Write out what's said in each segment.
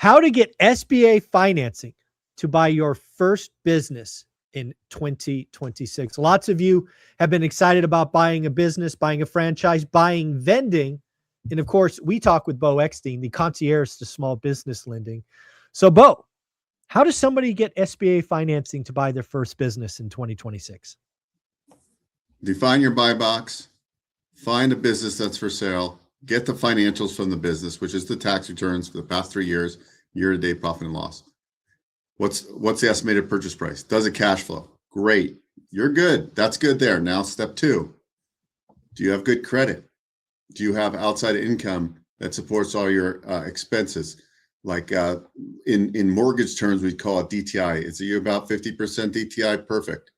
How to get SBA financing to buy your first business in 2026. Lots of you have been excited about buying a business, buying a franchise, buying vending. And of course, we talk with Bo Eckstein, the concierge to small business lending. So Bo, how does somebody get SBA financing to buy their first business in 2026? Define your buy box, find a business that's for sale, get the financials from the business, which is the tax returns for the past 3 years, year-to-date profit and loss. What's the estimated purchase price? Does it cash flow? Great. You're good. That's good there. Now, step 2. Do you have good credit? Do you have outside income that supports all your expenses? Like in mortgage terms, we call it DTI. Is it about 50% DTI? Perfect.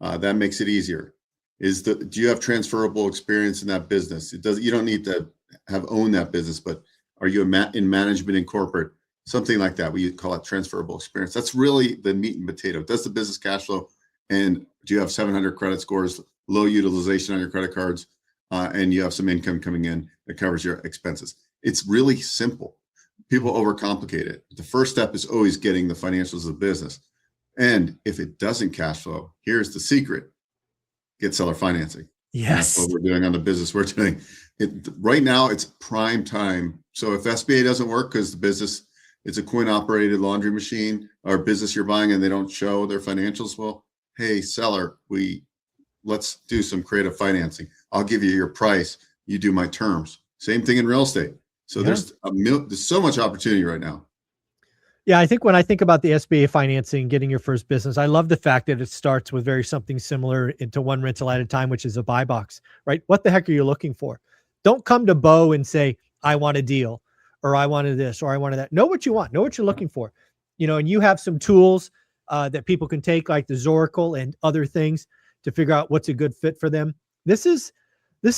That makes it easier. Do you have transferable experience in that business? You don't need to have owned that business, but are you in management and corporate? Something like that. We call it transferable experience. That's really the meat and potato. Does the business cash flow? And do you have 700 credit scores, low utilization on your credit cards, and you have some income coming in that covers your expenses? It's really simple. People overcomplicate it. The first step is always getting the financials of the business. And if it doesn't cash flow, here's the secret. Get seller financing. Yes. And that's what we're doing on the business we're doing. Right now, it's prime time. So if SBA doesn't work because the business, it's a coin-operated laundry machine or business you're buying and they don't show their financials, well, hey, seller, let's do some creative financing. I'll give you your price. You do my terms. Same thing in real estate. So there's so much opportunity right now. Yeah, I think when I think about the SBA financing, getting your first business, I love the fact that it starts with something similar into one rental at a time, which is a buy box, right? What the heck are you looking for? Don't come to Bo and say, I want a deal, or I wanted this, or I wanted that. Know what you want. Know what you're looking for. And you have some tools that people can take, like the Zoracle and other things, to figure out what's a good fit for them. This is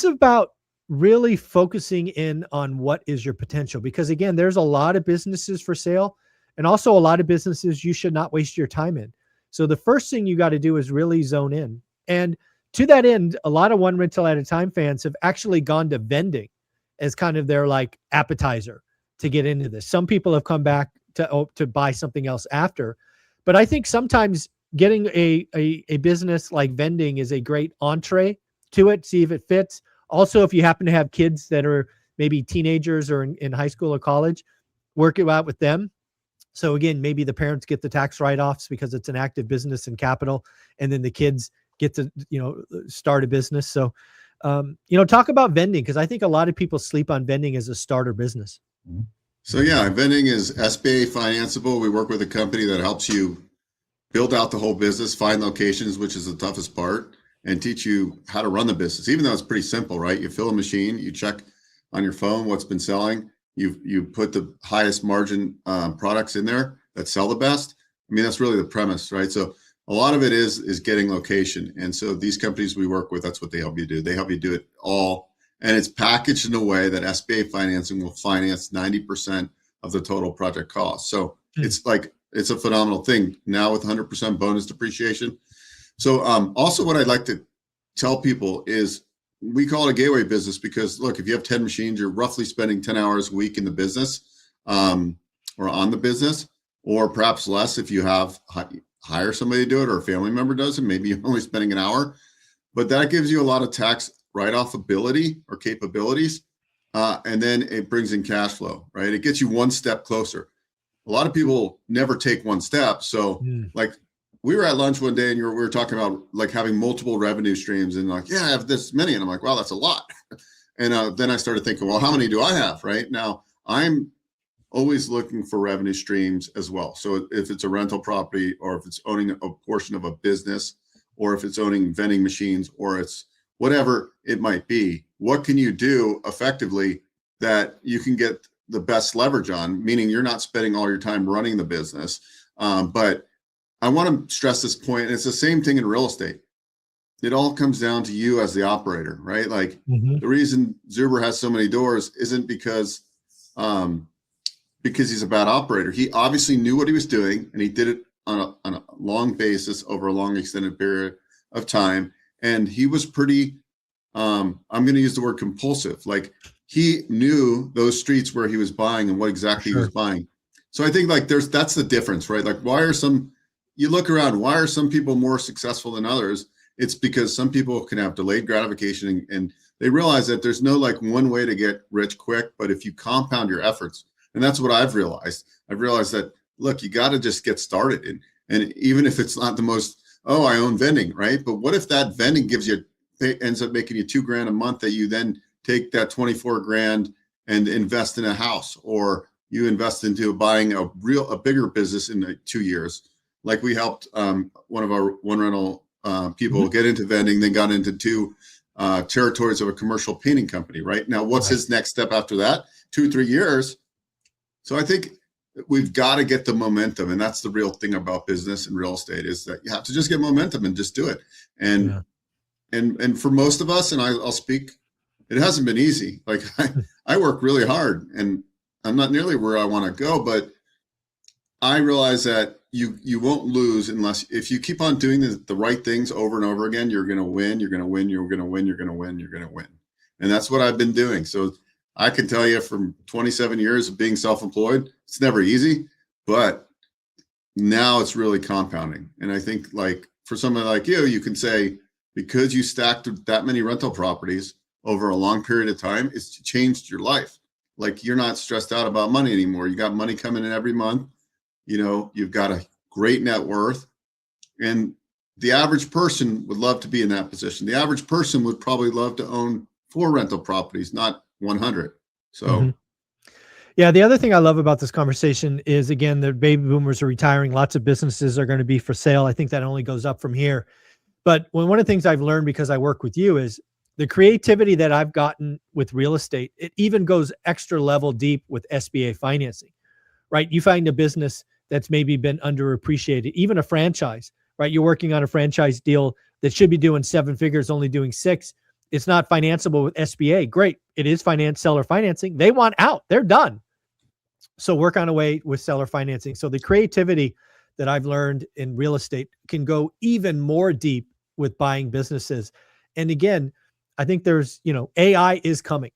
about really focusing in on what is your potential, because again, there's a lot of businesses for sale and also a lot of businesses you should not waste your time in. So the first thing you got to do is really zone in. And to that end, a lot of one rental at a time fans have actually gone to vending as kind of their like appetizer to get into this. Some people have come back to buy something else after, but I think sometimes getting a business like vending is a great entree to it. See if it fits. Also, if you happen to have kids that are maybe teenagers or in high school or college, work it out with them. So again, maybe the parents get the tax write-offs because it's an active business and capital, and then the kids get to, start a business. So, talk about vending, because I think a lot of people sleep on vending as a starter business. So yeah, vending is SBA financeable. We work with a company that helps you build out the whole business, find locations, which is the toughest part, and teach you how to run the business, even though it's pretty simple, right? You fill a machine, you check on your phone what's been selling, you put the highest margin products in there that sell the best. I mean, that's really the premise, right? So a lot of it is getting location. And so these companies we work with, that's what they help you do. They help you do it all. And it's packaged in a way that SBA financing will finance 90% of the total project cost. So it's a phenomenal thing now with 100% bonus depreciation. So also what I'd like to tell people is we call it a gateway business because, look, if you have 10 machines, you're roughly spending 10 hours a week in the business or on the business, or perhaps less if you hire somebody to do it or a family member does it. Maybe you're only spending an hour. But that gives you a lot of tax write-off ability or capabilities. And then it brings in cash flow, right? It gets you one step closer. A lot of people never take one step. So like we were at lunch one day and we were talking about like having multiple revenue streams and like, yeah, I have this many. And I'm like, wow, that's a lot. And then I started thinking, well, how many do I have? Right now, I'm always looking for revenue streams as well. So if it's a rental property or if it's owning a portion of a business or if it's owning vending machines or it's whatever it might be, what can you do effectively that you can get the best leverage on, meaning you're not spending all your time running the business. But I want to stress this point. And it's the same thing in real estate. It all comes down to you as the operator, right? Like the reason Zuber has so many doors isn't because he's a bad operator. He obviously knew what he was doing and he did it on a long basis over a long extended period of time. And he was pretty, I'm going to use the word compulsive. Like he knew those streets where he was buying and what exactly he was buying. So I think like that's the difference, right? Like you look around, why are some people more successful than others? It's because some people can have delayed gratification and they realize that there's no like one way to get rich quick, but if you compound your efforts, and that's what I've realized. I've realized that, look, you got to just get started. And even if it's not the most, oh, I own vending, right? But what if that vending ends up making you $2,000 a month that you then take that 24 grand and invest in a house, or you invest into buying a bigger business in 2 years. Like we helped one of our one rental people get into vending, then got into 2 territories of a commercial painting company. Right now, what's his next step after that? 2-3 years. So I think we've got to get the momentum, and that's the real thing about business and real estate, is that you have to just get momentum and just do it. And and for most of us, and I'll speak, it hasn't been easy. Like I work really hard, and I'm not nearly where I want to go, but I realize that you won't lose if you keep on doing the right things over and over again. You're going to win. You're going to win. You're going to win. You're going to win. You're going to win. And that's what I've been doing. So I can tell you from 27 years of being self-employed, it's never easy, but now it's really compounding. And I think like for someone like you can say, because you stacked that many rental properties over a long period of time, it's changed your life. Like you're not stressed out about money anymore. You got money coming in every month. You've got a great net worth, and the average person would love to be in that position. The average person would probably love to own 4 rental properties, not 100. So yeah, the other thing I love about this conversation is, again, the baby boomers are retiring. Lots of businesses are going to be for sale. I think that only goes up from here. But one of the things I've learned because I work with you is the creativity that I've gotten with real estate. It even goes extra level deep with SBA financing, right? You find a business that's maybe been underappreciated, even a franchise, right? You're working on a franchise deal that should be doing 7 figures, only doing 6. It's not financeable with SBA. Great. It is seller financing. They want out. They're done. So work on a way with seller financing. So the creativity that I've learned in real estate can go even more deep with buying businesses. And again, I think there's, AI is coming,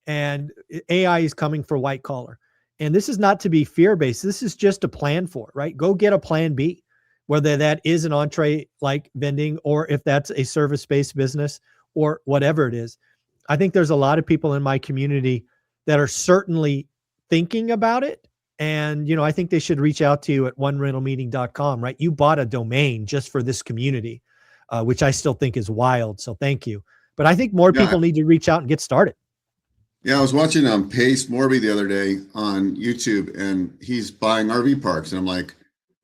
and AI is coming for white collar. And this is not to be fear-based. This is just a plan for, right? Go get a plan B, whether that is an entree like vending, or if that's a service-based business, or whatever it is. I think there's a lot of people in my community that are certainly thinking about it. And, I think they should reach out to you at onerentalmeeting.com, right? You bought a domain just for this community, which I still think is wild. So thank you. But I think more people need to reach out and get started. Yeah, I was watching Pace Morby the other day on YouTube, and he's buying RV parks. And I'm like,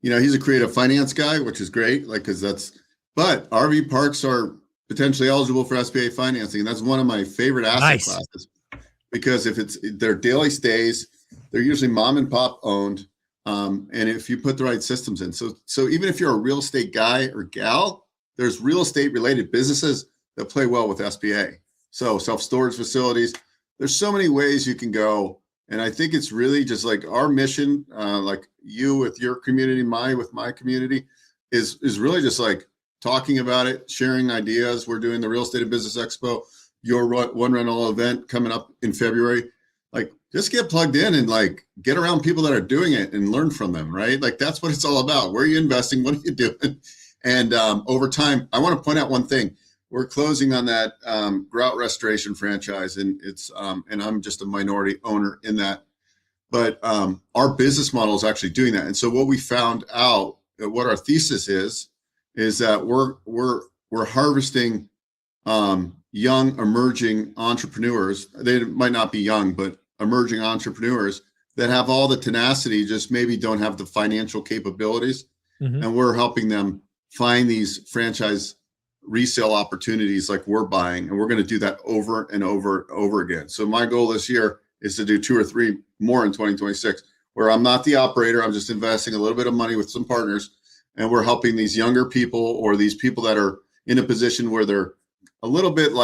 he's a creative finance guy, which is great. Like, but RV parks are potentially eligible for SBA financing. And that's one of my favorite asset classes, because if they're daily stays, they're usually mom and pop owned. And if you put the right systems in, so even if you're a real estate guy or gal, there's real estate related businesses that play well with SBA. So self-storage facilities, there's so many ways you can go. And I think it's really just like our mission, like you with your community, with my community, is really just like talking about it, sharing ideas. We're doing the Real Estate and Business Expo, your one rental event coming up in February. Like, just get plugged in and like get around people that are doing it and learn from them, right? Like, that's what it's all about. Where are you investing? What are you doing? And over time, I want to point out one thing. We're closing on that grout restoration franchise, and it's and I'm just a minority owner in that. But our business model is actually doing that. And so what we found out, what our thesis is that we're harvesting young emerging entrepreneurs. They might not be young, but emerging entrepreneurs that have all the tenacity, just maybe don't have the financial capabilities. And we're helping them find these franchise resale opportunities like we're buying, and we're going to do that over and over and over again. So my goal this year is to do 2 or 3 more in 2026, where I'm not the operator. I'm just investing a little bit of money with some partners, and we're helping these younger people, or these people that are in a position where they're a little bit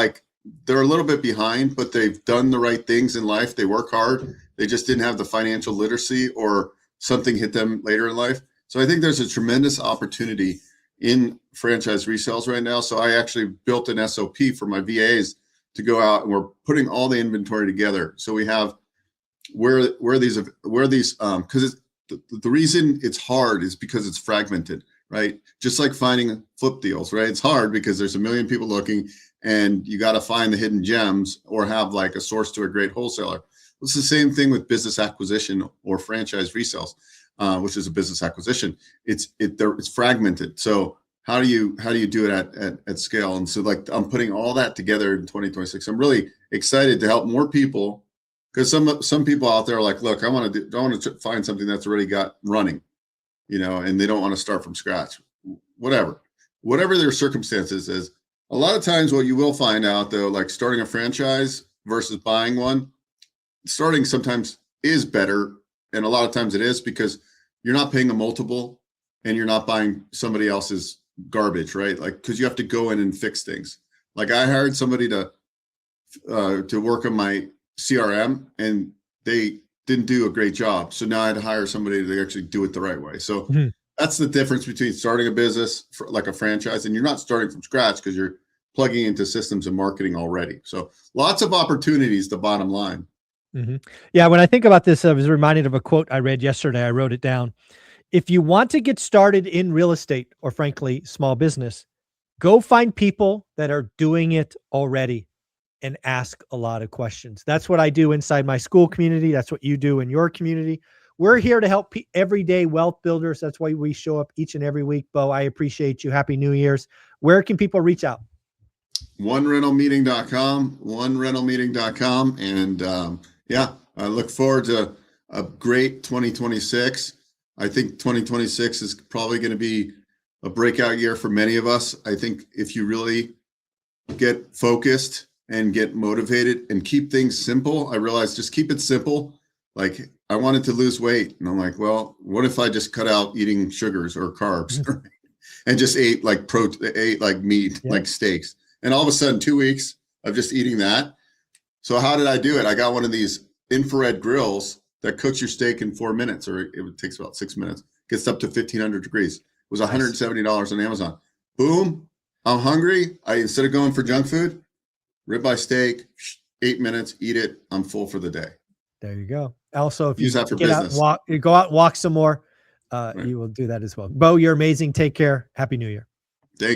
behind, but they've done the right things in life. They work hard. They just didn't have the financial literacy, or something hit them later in life. So I think there's a tremendous opportunity in franchise resales right now. So I actually built an SOP for my VAs to go out, and we're putting all the inventory together. So we have where these because the reason it's hard is because it's fragmented, right? Just like finding flip deals, right? It's hard because there's a million people looking, and you got to find the hidden gems or have like a source to a great wholesaler. It's the same thing with business acquisition or franchise resales, which is a business acquisition. It's fragmented. So how do you do it at scale? And so like I'm putting all that together in 2026. I'm really excited to help more people, because some people out there are like, look, I want to find something that's already got running, and they don't want to start from scratch. Whatever their circumstances is. A lot of times what you will find out though, like starting a franchise versus buying one, starting sometimes is better. And a lot of times it is, because you're not paying a multiple and you're not buying somebody else's garbage, right? Like, because you have to go in and fix things. Like I hired somebody to work on my CRM, and they didn't do a great job. So now I had to hire somebody to actually do it the right way. So that's the difference between starting a business like a franchise, and you're not starting from scratch because you're plugging into systems and marketing already. So lots of opportunities, the bottom line. Yeah. When I think about this, I was reminded of a quote I read yesterday. I wrote it down. If you want to get started in real estate, or frankly, small business, go find people that are doing it already and ask a lot of questions. That's what I do inside my school community. That's what you do in your community. We're here to help everyday wealth builders. That's why we show up each and every week. Bo, I appreciate you. Happy New Year's. Where can people reach out? onerentalmeeting.com. And yeah, I look forward to a great 2026. I think 2026 is probably going to be a breakout year for many of us. I think if you really get focused and get motivated and keep things simple, I realized just keep it simple. Like I wanted to lose weight, and I'm like, well, what if I just cut out eating sugars or carbs and just ate like meat, like steaks? And all of a sudden, 2 weeks of just eating that. So how did I do it? I got one of these infrared grills that cooks your steak in 4 minutes, or it takes about 6 minutes. Gets up to 1,500 degrees. It was $170 on Amazon. Boom. I'm hungry. Instead of going for junk food, ribeye steak, 8 minutes, eat it. I'm full for the day. There you go. Also, if use you that for get business. go out and walk some more, Right. you will do that as well. Bo, you're amazing. Take care. Happy New Year. Thank you.